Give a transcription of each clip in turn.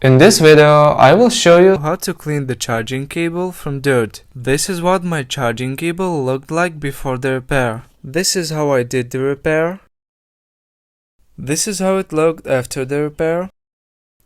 In this video, I will show you how to clean the charging cable from dirt. This is what my charging cable looked like before the repair. This is how I did the repair. This is how it looked after the repair.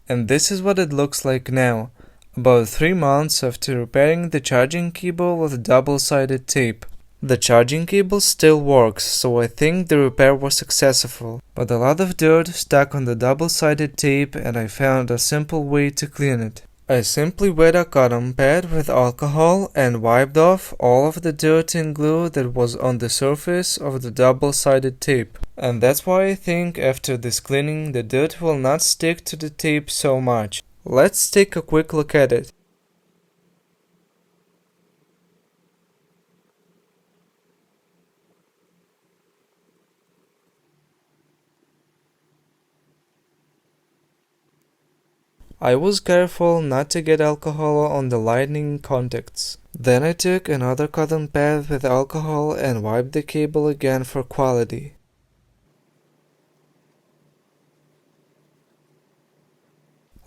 And this is what it looks like now, about 3 months after repairing the charging cable with double-sided tape. The charging cable still works, so I think the repair was successful, but a lot of dirt stuck on the double-sided tape and I found a simple way to clean it. I simply wet a cotton pad with alcohol and wiped off all of the dirt and glue that was on the surface of the double-sided tape. And that's why I think after this cleaning the dirt will not stick to the tape so much. Let's take a quick look at it. I was careful not to get alcohol on the lightning contacts. Then I took another cotton pad with alcohol and wiped the cable again for quality.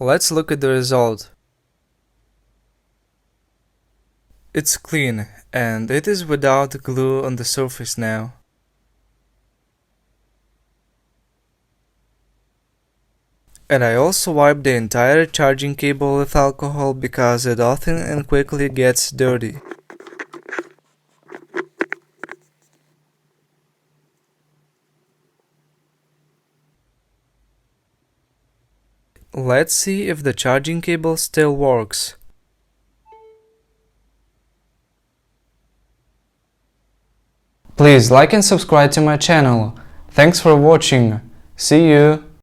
Let's look at the result. It's clean, and it is without glue on the surface now. And I also wiped the entire charging cable with alcohol because it often and quickly gets dirty. Let's see if the charging cable still works. Please like and subscribe to my channel. Thanks for watching. See you!